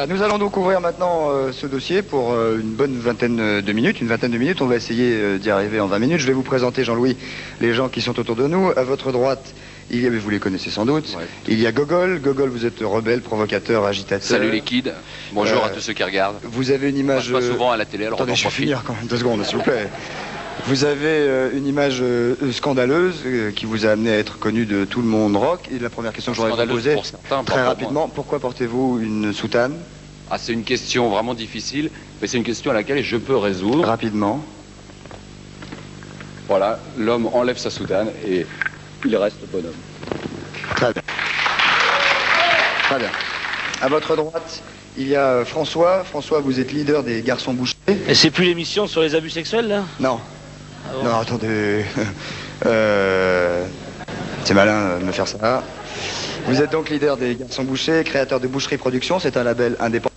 Nous allons donc ouvrir maintenant ce dossier pour une bonne vingtaine de minutes. Une vingtaine de minutes, on va essayer d'y arriver en 20 minutes. Je vais vous présenter, Jean-Louis, les gens qui sont autour de nous. À votre droite, il y a, mais vous les connaissez sans doute, ouais. Il y a Gogol. Gogol, vous êtes rebelle, provocateur, agitateur. Salut les kids, bonjour à tous ceux qui regardent. Vous avez une image... Moi, je passe souvent à la télé, alors attendez, je vais finir quand même, 2 secondes, s'il vous plaît. Vous avez une image scandaleuse qui vous a amené à être connu de tout le monde rock. Et la première question que je voudrais vous poser, très rapidement, pourquoi portez-vous une soutane? Ah, c'est une question vraiment difficile, mais c'est une question à laquelle je peux résoudre. Rapidement. Voilà, l'homme enlève sa soutane et il reste bonhomme. Très bien. Très bien. À votre droite, il y a François. François, vous êtes leader des Garçons Bouchers. Et c'est plus l'émission sur les abus sexuels, là? Non. Ah bon? Non, attendez. C'est malin de me faire ça. Vous êtes donc leader des Garçons Bouchers, créateur de Boucherie Productions. C'est un label indépendant.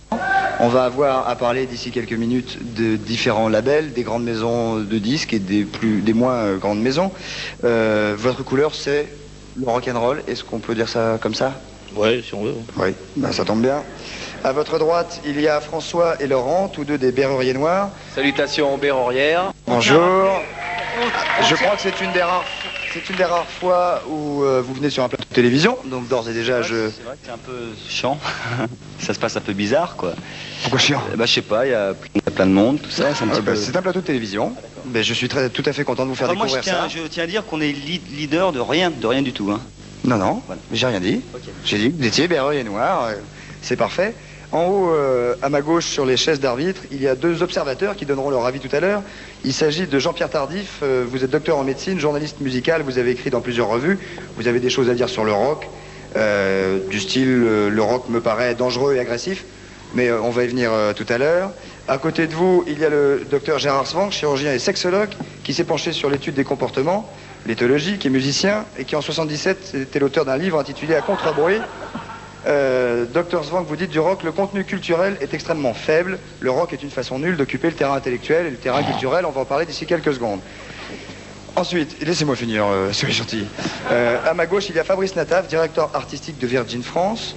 On va avoir à parler d'ici quelques minutes de différents labels, des grandes maisons de disques et des moins grandes maisons. Votre couleur, c'est le rock'n'roll. Est-ce qu'on peut dire ça comme ça? Oui, si on veut. Oui, ben, ça tombe bien. À votre droite, il y a François et Laurent, tous deux des Béruriers Noirs. Salutations Bérurières. Bonjour. Je crois que c'est une des rares fois où vous venez sur un plateau de télévision, donc d'ores et déjà C'est vrai que c'est un peu chiant, ça se passe un peu bizarre quoi. Pourquoi chiant? Bah je sais pas, il y a plein de monde, tout ça, c'est un petit peu... C'est un plateau de télévision, mais je suis tout à fait content de vous faire découvrir ça. Je tiens à dire qu'on est leader de rien du tout. Hein. Non, non, voilà. J'ai rien dit. Okay. J'ai dit que vous étiez Bérurier Noir, c'est parfait. En haut, à ma gauche, sur les chaises d'arbitre, il y a 2 observateurs qui donneront leur avis tout à l'heure. Il s'agit de Jean-Pierre Tardif. Vous êtes docteur en médecine, journaliste musical. Vous avez écrit dans plusieurs revues. Vous avez des choses à dire sur le rock. Du style, le rock me paraît dangereux et agressif. Mais on va y venir tout à l'heure. À côté de vous, il y a le docteur Gérard Swank, chirurgien et sexologue, qui s'est penché sur l'étude des comportements, l'éthologie, qui est musicien, et qui en 77 était l'auteur d'un livre intitulé À contre-bruit. Dr Swank, vous dites du rock, le contenu culturel est extrêmement faible. Le rock est une façon nulle d'occuper le terrain intellectuel et le terrain culturel. On va en parler d'ici quelques secondes. Ensuite, laissez-moi finir, soyez gentil. À ma gauche, il y a Fabrice Nataf, directeur artistique de Virgin France,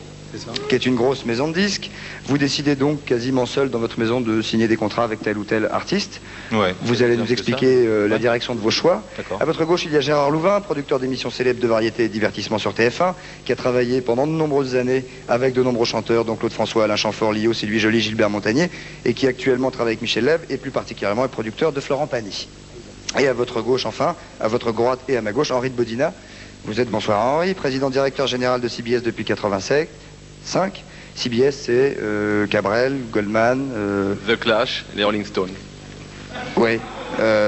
qui est une grosse maison de disques. Vous décidez donc quasiment seul dans votre maison de signer des contrats avec tel ou tel artiste. Ouais, vous allez nous expliquer la direction de vos choix. À votre gauche, il y a Gérard Louvain, producteur d'émissions célèbres de variété et divertissement sur TF1, qui a travaillé pendant de nombreuses années avec de nombreux chanteurs, dont Claude François, Alain Chamfort, Lio, Sylvie Joly, Gilbert Montagnier, et qui actuellement travaille avec Michel Lève, et plus particulièrement est producteur de Florent Pagny. Et à votre gauche, enfin, à votre droite et à ma gauche, Henri de Bodina. Vous êtes, bonsoir Henri, président directeur général de CBS depuis 1985. CBS, c'est Cabrel, Goldman... The Clash, les Rolling Stones. Oui,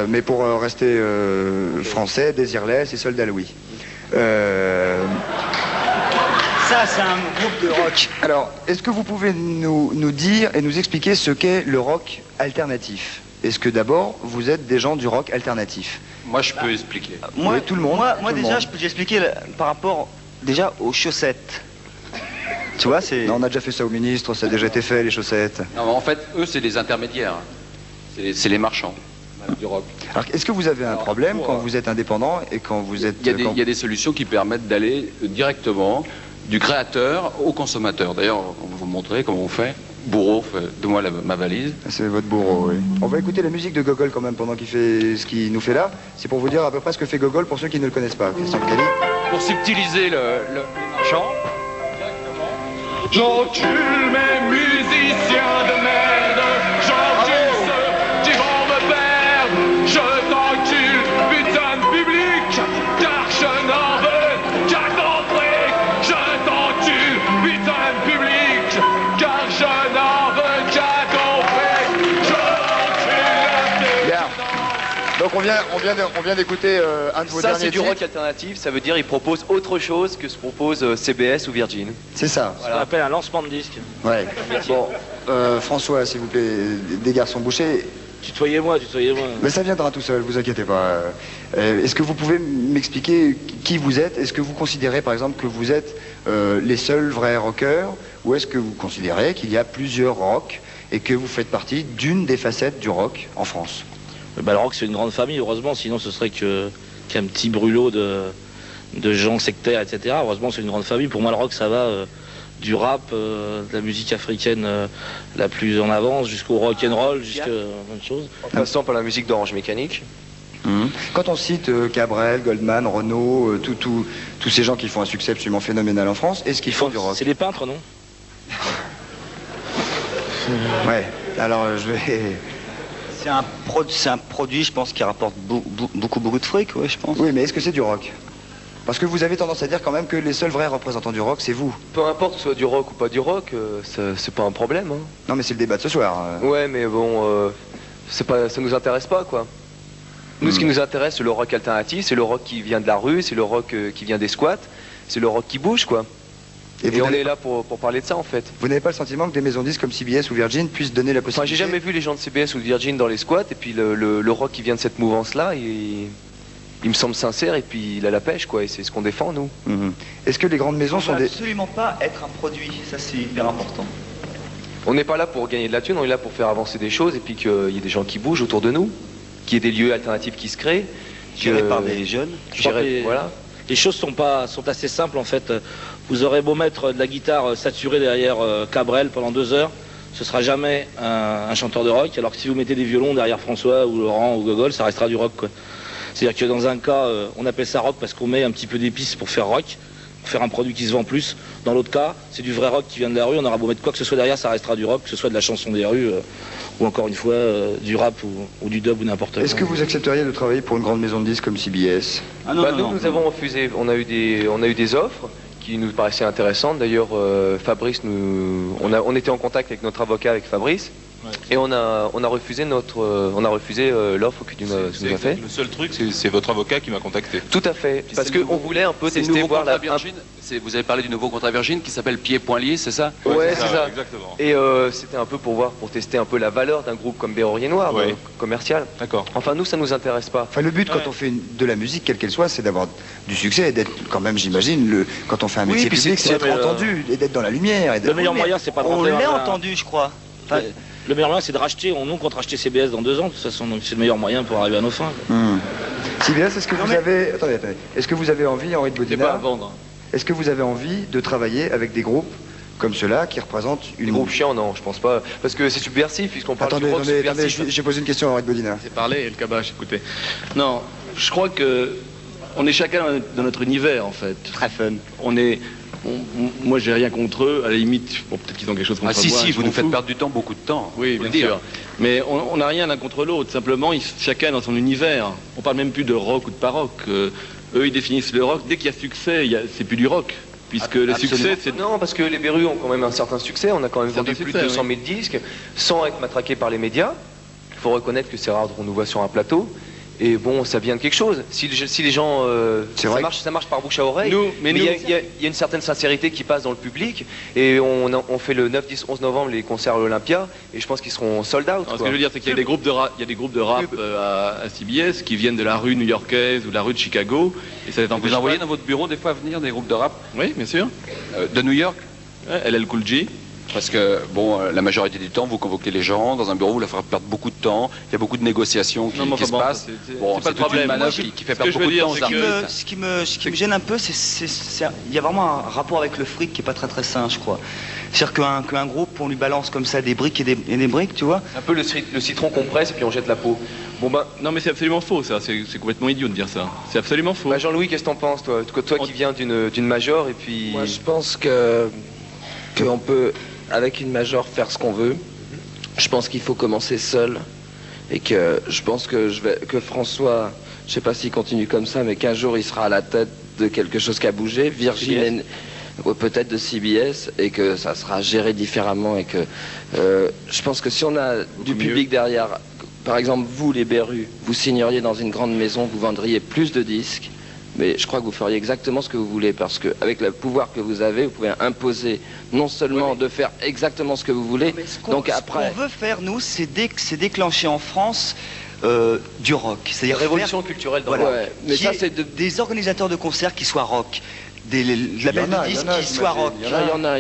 mais pour rester français, Désirless et Soldat Louis. Ça, c'est un groupe de rock. Alors, est-ce que vous pouvez nous dire et nous expliquer ce qu'est le rock alternatif? Est-ce que d'abord, vous êtes des gens du rock alternatif? Moi, je peux expliquer. Moi, oui, tout le monde. Moi déjà, je peux expliquer par rapport déjà aux chaussettes. Tu vois, c'est... Non, on a déjà fait ça au ministre, ça a déjà été fait, les chaussettes. Non, mais en fait, eux, c'est les intermédiaires. C'est les marchands du rock. Alors, est-ce que vous avez un problème quand vous êtes indépendant et quand vous êtes... Il y a des solutions qui permettent d'aller directement du créateur au consommateur. D'ailleurs, on va vous montrer comment on fait. Bourreau, donne-moi ma valise. C'est votre bourreau, oui. On va écouter la musique de Gogol quand même pendant qu'il fait ce qu'il nous fait là. C'est pour vous dire à peu près ce que fait Gogol pour ceux qui ne le connaissent pas. Christian Kelly. Pour subtiliser le chant. J'encule mes musiciens de merde, j'encule ceux qui vont me perdre, je t'encule, putain de public, car je n'en veux qu'à ton fric, je t'encule, putain de public, car je n'en veux qu'à ton fric, je t'encule. Bien. Donc on vient d'écouter un de vos derniers Ça, c'est du titres. rock alternatif, ça veut dire il propose autre chose que ce propose CBS ou Virgin. C'est ça. Voilà. On appelle un lancement de disque. Ouais. Bon, François, s'il vous plaît, des Garçons Bouchers. Tutoyez-moi. Mais ça viendra tout seul, vous inquiétez pas. Est-ce que vous pouvez m'expliquer qui vous êtes? Est-ce que vous considérez, par exemple, que vous êtes les seuls vrais rockers? Ou est-ce que vous considérez qu'il y a plusieurs rocks et que vous faites partie d'une des facettes du rock en France? Bah, le rock, c'est une grande famille, heureusement, sinon ce serait qu'un petit brûlot de gens sectaires, etc. Heureusement, c'est une grande famille. Pour moi, le rock, ça va du rap, de la musique africaine la plus en avance, jusqu'au rock and roll, jusqu'à plein de choses. En passant par la musique d'Orange Mécanique. Quand on cite Cabrel, Goldman, Renaud, tous ces gens qui font un succès absolument phénoménal en France, est-ce qu'ils font du rock? C'est des peintres, non? Ouais, alors je vais... C'est un produit, je pense, qui rapporte beaucoup de fric, ouais, je pense. Oui, mais est-ce que c'est du rock? Parce que vous avez tendance à dire quand même que les seuls vrais représentants du rock, c'est vous. Peu importe que ce soit du rock ou pas du rock, c'est pas un problème. Hein. Non, mais c'est le débat de ce soir. Ouais, mais bon, ça nous intéresse pas, quoi. Nous, ce qui nous intéresse, c'est le rock alternatif, c'est le rock qui vient de la rue, c'est le rock qui vient des squats, c'est le rock qui bouge, quoi. Et on est là pour parler de ça, en fait. Vous n'avez pas le sentiment que des maisons disques comme CBS ou Virgin puissent donner la possibilité? Enfin, j'ai jamais vu les gens de CBS ou de Virgin dans les squats, et puis le rock qui vient de cette mouvance-là, il me semble sincère, et puis il a la pêche, quoi, et c'est ce qu'on défend, nous. Est-ce que les grandes maisons sont des... absolument pas être un produit, ça c'est hyper important. On n'est pas là pour gagner de la thune, on est là pour faire avancer des choses, et puis qu'il y ait des gens qui bougent autour de nous, qu'il y ait des lieux alternatifs qui se créent. Gérés par des jeunes. Voilà. Les choses sont assez simples en fait. Vous aurez beau mettre de la guitare saturée derrière Cabrel pendant 2 heures, ce sera jamais un chanteur de rock, alors que si vous mettez des violons derrière François ou Laurent ou Gogol, ça restera du rock, quoi. C'est-à-dire que dans un cas, on appelle ça rock parce qu'on met un petit peu d'épices pour faire rock, pour faire un produit qui se vend plus. Dans l'autre cas, c'est du vrai rock qui vient de la rue, on aura beau mettre quoi que ce soit derrière, ça restera du rock, que ce soit de la chanson des rues, ou encore une fois du rap ou du dub ou n'importe quoi. Est-ce que vous accepteriez de travailler pour une grande maison de disques comme CBS? Nous avons refusé, on a eu des offres qui nous paraissaient intéressantes. D'ailleurs, Fabrice, on était en contact avec notre avocat, avec Fabrice. Ouais. Et on a refusé l'offre que tu nous as fait. Le seul truc, c'est votre avocat qui m'a contacté. Tout à fait, parce qu'on voulait un peu tester, voir la Virgin. Vous avez parlé du nouveau contrat Virgin qui s'appelle Pieds-Poings-Liés, c'est ça? Ouais, c'est ça. Exactement. Et c'était un peu pour tester un peu la valeur d'un groupe comme Berrurier Noir, commercial. D'accord. Enfin, nous, ça nous intéresse pas. Enfin, le but quand on fait de la musique, quelle qu'elle soit, c'est d'avoir du succès et d'être quand même, j'imagine, quand on fait un métier public, c'est d'être entendu et d'être dans la lumière. Le meilleur moyen, c'est pas de rentrer. On l'est entendu, je crois. Enfin, le meilleur moyen, c'est de racheter. On compte racheter CBS dans 2 ans, de toute façon. Donc c'est le meilleur moyen pour arriver à nos fins. CBS, est-ce que vous avez... Attendez. Est-ce que vous avez envie, Henri de Bodina, pas à vendre. Est-ce que vous avez envie de travailler avec des groupes comme ceux-là qui représentent une... Des groupes chiants, non, je pense pas. Parce que c'est subversif, puisqu'on parle de rock subversif. J'ai posé une question à Henri de Bodina. C'est parlé et le cabache, écoutez. Non, je crois que on est chacun dans notre univers, en fait. Très fun. Moi, j'ai rien contre eux. À la limite, peut-être qu'ils ont quelque chose contre moi. Si, vous nous faites perdre du temps, beaucoup de temps. Oui, bien sûr. Mais on n'a rien l'un contre l'autre. Simplement, chacun dans son univers. On parle même plus de rock ou de pas rock. Eux, ils définissent le rock. Dès qu'il y a succès, c'est plus du rock. Puisque le succès, c'est... Non, parce que les Berus ont quand même un certain succès. On a quand même vendu plus de 200 000 disques, sans être matraqué par les médias. Il faut reconnaître que c'est rare qu'on nous voit sur un plateau. Et bon, ça vient de quelque chose. Si les gens, ça marche par bouche à oreille. Il y a une certaine sincérité qui passe dans le public. Et on fait le 9, 10, 11 novembre les concerts à l'Olympia. Et je pense qu'ils seront sold out. Ce que je veux dire, c'est qu'il y a des groupes de rap, à CBS qui viennent de la rue new-yorkaise ou de la rue de Chicago. Et ça vous envoyez dans votre bureau des fois à venir des groupes de rap? Oui, bien sûr. De New York? LL Cool J. Parce que, bon, la majorité du temps, vous convoquez les gens dans un bureau, vous leur faites perdre beaucoup de temps, il y a beaucoup de négociations qui se passent. Bon, c'est pas le problème. Une manœuvre qui fait perdre beaucoup de temps aux artistes. Ce qui me gêne un peu, il y a vraiment un rapport avec le fric qui est pas très sain, je crois. C'est-à-dire qu'un groupe, on lui balance comme ça des briques et des briques, tu vois. Un peu le citron qu'on presse et puis on jette la peau. Bon ben, non mais c'est absolument faux ça, c'est complètement idiot de dire ça. C'est absolument faux. Bah Jean-Louis, qu'est-ce que t'en penses toi qui viens d'une major et puis... Moi je pense qu'on peut, avec une major, faire ce qu'on veut. Je pense qu'il faut commencer seul. Et que je pense que François, je sais pas s'il continue comme ça, mais qu'un jour il sera à la tête de quelque chose qui a bougé. Virgin peut-être de CBS, et que ça sera géré différemment, et que je pense que si on a du public derrière, par exemple vous les Berus, vous signeriez dans une grande maison, vous vendriez plus de disques, mais je crois que vous feriez exactement ce que vous voulez, parce qu'avec le pouvoir que vous avez, vous pouvez imposer non seulement de faire exactement ce que vous voulez, donc après... Ce qu'on veut faire, nous, c'est déclencher en France du rock. C'est-à-dire révolution culturelle dans le rock. Ouais, mais ça, c'est des organisateurs de concerts qui soient rock. des labels de disques qui soient rock,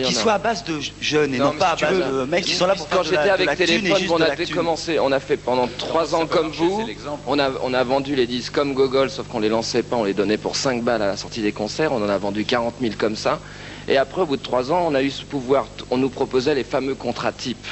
qui soient à base de jeunes et non pas à base de mecs qui sont là pour faire quand j'étais avec la thune et Téléphone, juste on de a la thune. commencé, on a fait pendant 3 ans comme vous, on a vendu les disques comme Gogol, sauf qu'on les lançait pas, on les donnait pour 5 balles à la sortie des concerts, on en a vendu 40 000 comme ça, et après au bout de 3 ans, on a eu ce pouvoir, on nous proposait les fameux contrats types.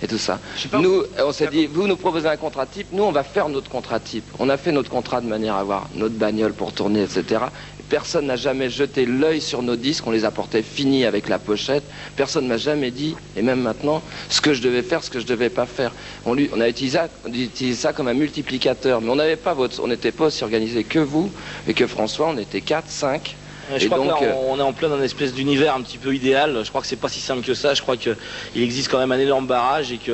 Et tout ça. Nous, on s'est dit, vous nous proposez un contrat type, nous on va faire notre contrat type. On a fait notre contrat de manière à avoir notre bagnole pour tourner, etc. Personne n'a jamais jeté l'œil sur nos disques, on les apportait finis avec la pochette. Personne m'a jamais dit, et même maintenant, ce que je devais faire, ce que je devais pas faire. On a utilisé ça comme un multiplicateur, mais on n'avait pas on n'était pas aussi organisé que vous et que François, on était 4, 5. Je crois que là, on est en plein dans une espèce d'univers un petit peu idéal. Je crois que c'est pas si simple que ça. Je crois qu'il existe quand même un énorme barrage et que